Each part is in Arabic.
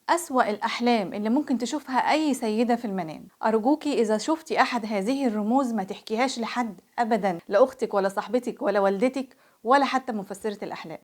أسوأ الأحلام اللي ممكن تشوفها أي سيدة في المنام. أرجوكي إذا شفتي أحد هذه الرموز ما تحكيهاش لحد أبدا، لا أختك ولا صاحبتك ولا والدتك ولا حتى مفسرة الأحلام.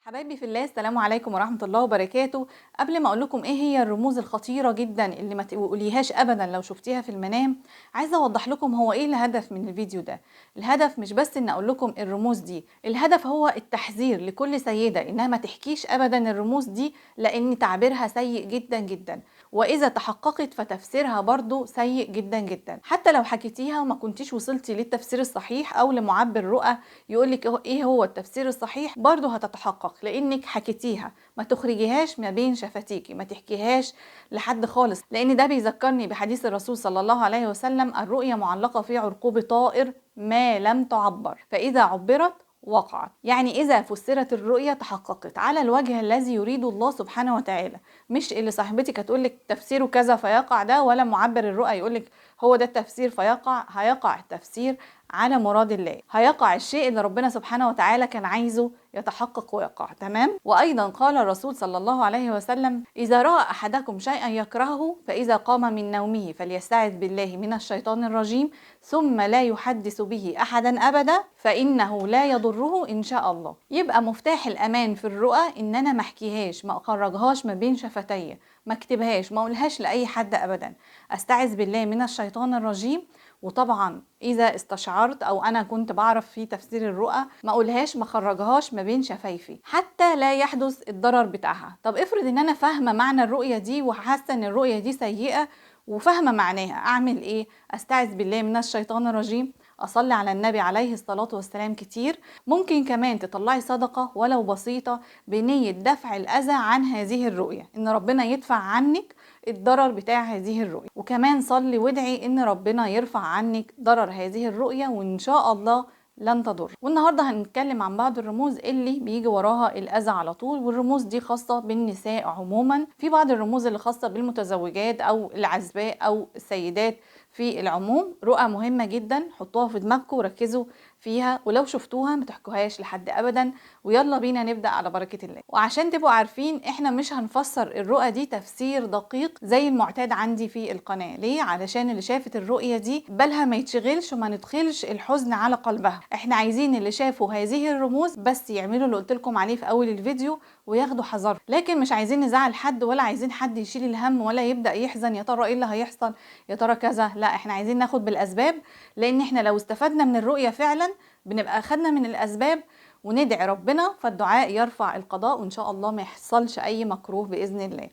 حبايبي في الله، السلام عليكم ورحمة الله وبركاته. قبل ما اقول لكم ايه هي الرموز الخطيرة جدا اللي ما تقوليهاش ابدا لو شفتيها في المنام، عايزة اوضح لكم هو ايه الهدف من الفيديو ده. الهدف مش بس ان اقول لكم الرموز دي، الهدف هو التحذير لكل سيدة انها ما تحكيش ابدا الرموز دي، لان تعبيرها سيء جدا جدا، واذا تحققت فتفسيرها برضو سيء جدا جدا. حتى لو حكيتيها وما كنتيش وصلتي للتفسير الصحيح او لمعبر رؤى يقولك ايه هو التفسير الصحيح، برضو هتتحقق لانك حكيتيها. ما تخرجيهاش ما بين شفتيكي، ما تحكيهاش لحد خالص، لان ده بيذكرني بحديث الرسول صلى الله عليه وسلم: الرؤيا معلقة في عرقوب طائر ما لم تعبر، فاذا عبرت وقعت. يعني إذا فسرت الرؤية تحققت على الوجه الذي يريد الله سبحانه وتعالى، مش اللي صاحبتك هتقولك تفسيره كذا فيقع ده، ولا معبر الرؤية يقولك هو ده التفسير فيقع. هيقع التفسير على مراد الله، هيقع الشيء اللي ربنا سبحانه وتعالى كان عايزه يتحقق ويقع. تمام. وأيضا قال الرسول صلى الله عليه وسلم: إذا رأى أحدكم شيئا يكرهه فإذا قام من نومه فليستعذ بالله من الشيطان الرجيم ثم لا يحدث به أحدا أبدا فإنه لا يضره إن شاء الله. يبقى مفتاح الأمان في الرؤى إن أنا ما احكيهاش، ما أخرجهاش ما بين شفتي، ما اكتبهاش، ما اقولهاش لأي حد أبدا. أستعذ بالله من الشيطان الرجيم. وطبعا اذا استشعرت او انا كنت بعرف في تفسير الرؤى ما اقولهاش، ما خرجهاش ما بين شفايفي حتى لا يحدث الضرر بتاعها. طب افرض ان انا فاهمه معنى الرؤيه دي وحاسه ان الرؤيه دي سيئه وفاهمه معناها، اعمل ايه؟ استعذ بالله من الشيطان الرجيم، اصلي على النبي عليه الصلاه والسلام كتير. ممكن كمان تطلعي صدقه ولو بسيطه بنيه دفع الاذى عن هذه الرؤيه، ان ربنا يدفع عنك الضرر بتاع هذه الرؤية. وكمان صلي وادعي ان ربنا يرفع عنك ضرر هذه الرؤية، وان شاء الله لن تضر. والنهارده هنتكلم عن بعض الرموز اللي بيجي وراها الاذى على طول، والرموز دي خاصة بالنساء عموما. في بعض الرموز اللي خاصة بالمتزوجات او العزباء او السيدات في العموم. رؤى مهمة جدا، حطوها في دماغكم وركزوا فيها، ولو شفتوها ما تحكوهاش لحد ابدا. ويلا بينا نبدأ على بركة الله. وعشان تبقوا عارفين احنا مش هنفسر الرؤى دي تفسير دقيق زي المعتاد عندي في القناة. ليه؟ علشان اللي شافت الرؤية دي بالها ما يتشغلش وما ندخلش الحزن على قلبها. احنا عايزين اللي شافوا هذه الرموز بس يعملوا اللي قلت لكم عليه في اول الفيديو وياخدوا حذر، لكن مش عايزين نزعل حد ولا عايزين حد يشيل الهم ولا يبدأ يحزن يا ترى ايه اللي هيحصل، يا ترى كذا. لا، احنا عايزين ناخد بالاسباب، لان احنا لو استفدنا من الرؤية فعلا بنبقى اخدنا من الاسباب، وندعي ربنا فالدعاء يرفع القضاء، وان شاء الله ما يحصلش اي مكروه باذن الله.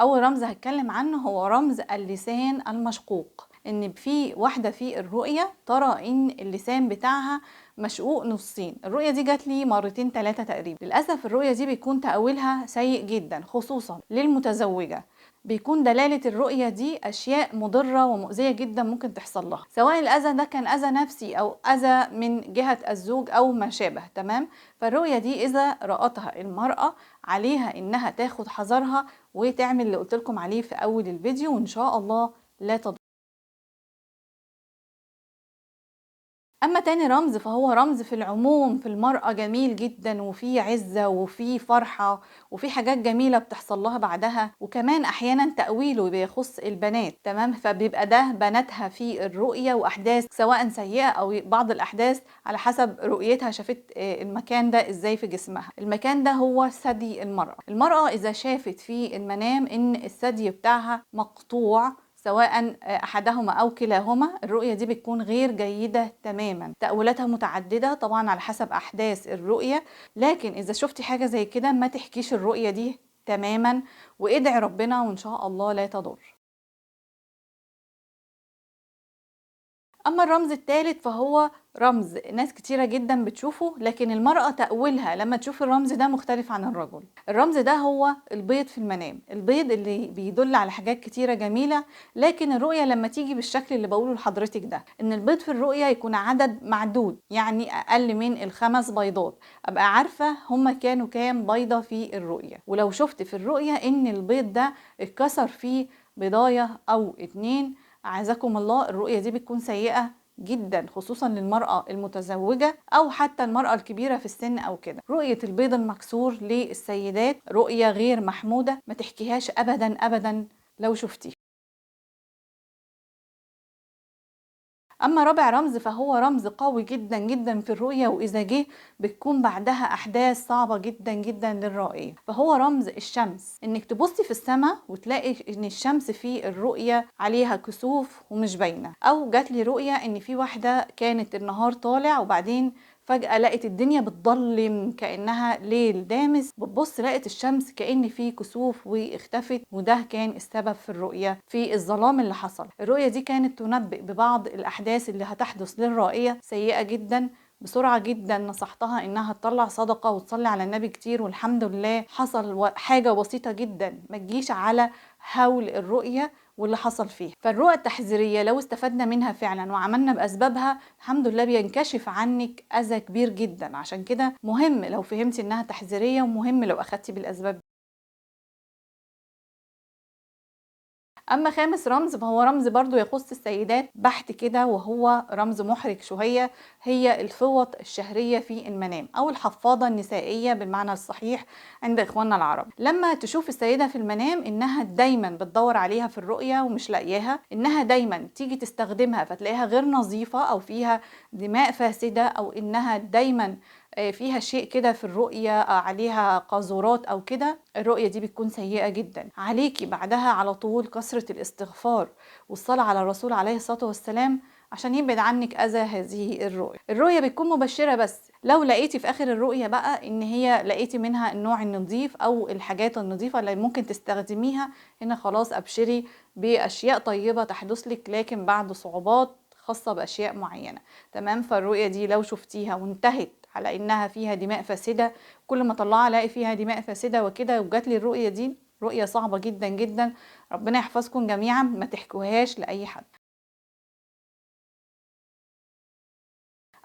اول رمز هتكلم عنه هو رمز اللسان المشقوق. ان في واحده في الرؤيه ترى ان اللسان بتاعها مشقوق نصين. الرؤيه دي جات لي مرتين ثلاثه تقريبا. للاسف الرؤيه دي بيكون تاويلها سيء جدا خصوصا للمتزوجه. بيكون دلالة الرؤية دي أشياء مضرة ومؤذية جدا ممكن تحصل لها، سواء الأذى ده كان أذى نفسي أو أذى من جهة الزوج أو ما شابه. تمام. فالرؤية دي إذا رأتها المرأة عليها إنها تاخد حذرها وتعمل اللي قلت لكم عليه في أول الفيديو، وإن شاء الله لا تضر. اما تاني رمز فهو رمز في العموم في المرأة جميل جدا، وفي عزة وفي فرحة وفي حاجات جميلة بتحصل لها بعدها، وكمان احيانا تأويله بيخص البنات. تمام. فبيبقى ده بناتها في الرؤية واحداث سواء سيئة او بعض الاحداث على حسب رؤيتها شافت المكان ده ازاي في جسمها. المكان ده هو ثدي المرأة. المرأة اذا شافت في المنام ان الثدي بتاعها مقطوع سواء احدهما او كلاهما، الرؤية دي بتكون غير جيدة تماما. تأويلاتها متعددة طبعا على حسب احداث الرؤية، لكن اذا شفتي حاجة زي كده ما تحكيش الرؤية دي تماما، وادعي ربنا وان شاء الله لا تضر. اما الرمز الثالث فهو رمز ناس كتيرة جدا بتشوفه، لكن المرأة تأويلها لما تشوف الرمز ده مختلف عن الرجل. الرمز ده هو البيض في المنام. البيض اللي بيدل على حاجات كتيرة جميلة، لكن الرؤية لما تيجي بالشكل اللي بقوله لحضرتك ده، ان البيض في الرؤية يكون عدد معدود، يعني اقل من الخمس بيضات، ابقى عارفة هما كانوا كام بيضة في الرؤية. ولو شفت في الرؤية ان البيض ده اتكسر فيه بضاية او اتنين، أعزكم الله، الرؤية دي بتكون سيئة جدا، خصوصا للمرأة المتزوجة أو حتى المرأة الكبيرة في السن أو كده. رؤية البيض المكسور للسيدات رؤية غير محمودة، ما تحكيهاش أبدا أبدا لو شفتيه. أما رابع رمز فهو رمز قوي جدا جدا في الرؤية، وإذا جه بتكون بعدها أحداث صعبة جدا جدا للرائية، فهو رمز الشمس. إنك تبصي في السماء وتلاقي إن الشمس في الرؤية عليها كسوف ومش باينة، أو جات لي رؤية إن في واحدة كانت النهار طالع وبعدين فجأة لقت الدنيا بتضلم كأنها ليل دامس، بتبص لقت الشمس كأن في كسوف واختفت، وده كان السبب في الرؤية في الظلام اللي حصل. الرؤية دي كانت تنبئ ببعض الأحداث اللي هتحدث للرائية سيئة جدا. بسرعة جدا نصحتها انها تطلع صدقة وتصلي على النبي كتير، والحمد لله حصل حاجة بسيطة جدا ما تجيش على هول الرؤية واللي حصل فيها. فالرؤى التحذيرية لو استفدنا منها فعلا وعملنا بأسبابها الحمد لله بينكشف عنك أذى كبير جدا. عشان كده مهم لو فهمتي انها تحذيرية، ومهم لو أخدتي بالأسباب. اما خامس رمز فهو رمز برضو يخص السيدات بحت كده، وهو رمز محرج شوية، هي الفوط الشهرية في المنام او الحفاضة النسائية بالمعنى الصحيح عند اخواننا العرب. لما تشوف السيدة في المنام انها دايما بتدور عليها في الرؤية ومش لاقياها، انها دايما تيجي تستخدمها فتلاقيها غير نظيفة او فيها دماء فاسدة، او انها دايما فيها شيء كده في الرؤية عليها قاذورات أو كده، الرؤية دي بتكون سيئة جدا. عليكي بعدها على طول كثرة الاستغفار والصلاة على الرسول عليه الصلاة والسلام عشان يبعد عنك أذى هذه الرؤية. الرؤية بتكون مبشرة، بس لو لقيتي في آخر الرؤية بقى إن هي لقيتي منها النوع النظيف أو الحاجات النظيفة اللي ممكن تستخدميها، هنا خلاص أبشري بأشياء طيبة تحدث لك، لكن بعد صعوبات خاصة بأشياء معينة. تمام. فالرؤية دي لو شفتيها وانتهت على انها فيها دماء فاسده، كل ما طلعها الاقي فيها دماء فاسده وكده، وجات لي الرؤيه دي رؤيه صعبه جدا جدا، ربنا يحفظكم جميعا، ما تحكوهاش لاي حد.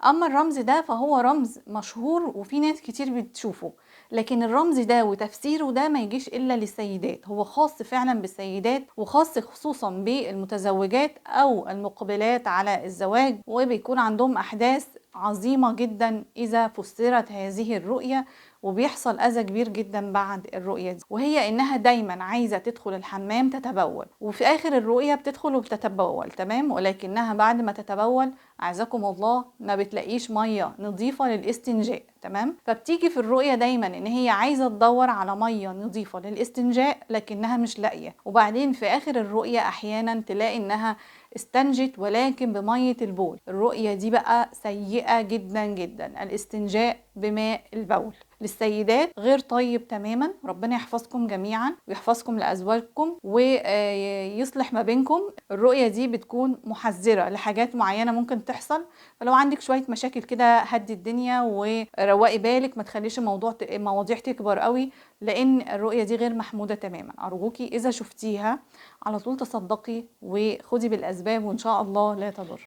اما الرمز ده فهو رمز مشهور وفي ناس كتير بتشوفه، لكن الرمز ده وتفسيره ده ما يجيش الا للسيدات، هو خاص فعلا بالسيدات، وخاص خصوصا بالمتزوجات او المقبلات على الزواج، وبيكون عندهم احداث عظيمة جدا اذا فسرت هذه الرؤية، وبيحصل اذى كبير جدا بعد الرؤية دي، وهي انها دايما عايزة تدخل الحمام تتبول، وفي اخر الرؤية بتدخل وبتتبول تمام، ولكنها بعد ما تتبول اعزكم الله ما بتلاقيش ميه نظيفه للاستنجاء. تمام. فبتيجي في الرؤيه دايما ان هي عايزه تدور على ميه نظيفه للاستنجاء لكنها مش لاقيه، وبعدين في اخر الرؤيه احيانا تلاقي انها استنجت ولكن بميه البول. الرؤيه دي بقى سيئه جدا جدا، الاستنجاء بماء البول للسيدات غير طيب تماما. ربنا يحفظكم جميعا ويحفظكم لأزواجكم ويصلح ما بينكم. الرؤية دي بتكون محذرة لحاجات معينة ممكن تحصل، فلو عندك شوية مشاكل كده هدي الدنيا وروقي بالك، ما تخليش المواضيع تكبر قوي، لأن الرؤية دي غير محمودة تماما. أرجوكي إذا شفتيها على طول تصدقي وخدي بالأسباب، وإن شاء الله لا تضر.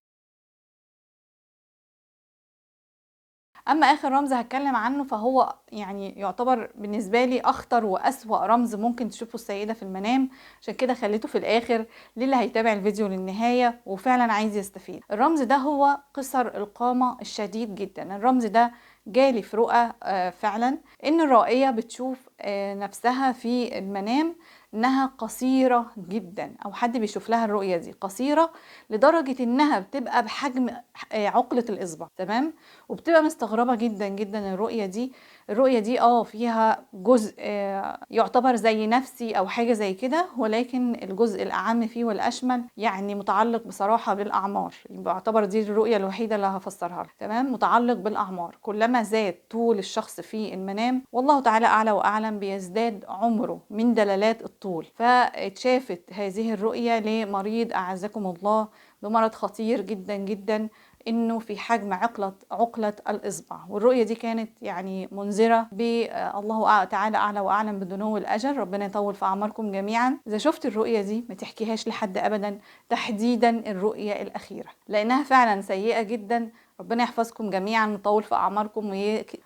اما اخر رمز هتكلم عنه فهو يعني يعتبر بالنسبه لي اخطر واسوأ رمز ممكن تشوفه السيده في المنام، عشان كده خليته في الاخر للي هيتابع الفيديو للنهايه وفعلا عايز يستفيد. الرمز ده هو قصر القامه الشديد جدا. الرمز ده جالي في رؤى فعلا ان الرائيه بتشوف نفسها في المنام انها قصيره جدا، او حد بيشوف لها الرؤيه دي قصيره لدرجه انها بتبقى بحجم عقله الاصبع. تمام. وبتبقى مستغربة جدا جدا الرؤية دي فيها جزء يعتبر زي نفسي او حاجة زي كده، ولكن الجزء الاعم فيه والاشمل يعني متعلق بصراحة بالاعمار، يعتبر دي الرؤية الوحيدة اللي هفسرها لك. تمام. متعلق بالاعمار، كلما زاد طول الشخص في المنام والله تعالى اعلى واعلم بيزداد عمره من دلالات الطول. فاتشافت هذه الرؤية لمريض اعزكم الله بمرض خطير جدا جدا، انه في حجم عقلة الاصبع، والرؤية دي كانت يعني منذرة بالله تعالى اعلى واعلم بدنو الاجل. ربنا يطول في اعماركم جميعا. اذا شفت الرؤية دي ما تحكيهاش لحد ابدا، تحديدا الرؤية الاخيرة لانها فعلا سيئة جدا، ربنا يحفظكم جميعا ويطول في اعماركم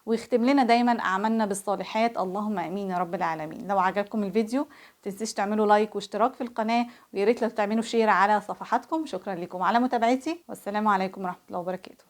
ويختم لنا دايما اعمالنا بالصالحات، اللهم امين يا رب العالمين. لو عجبكم الفيديو متنسيش تعملوا لايك واشتراك في القناه، ويا ريت لو تعملوا شير على صفحاتكم. شكرا لكم على متابعتي، والسلام عليكم ورحمه الله وبركاته.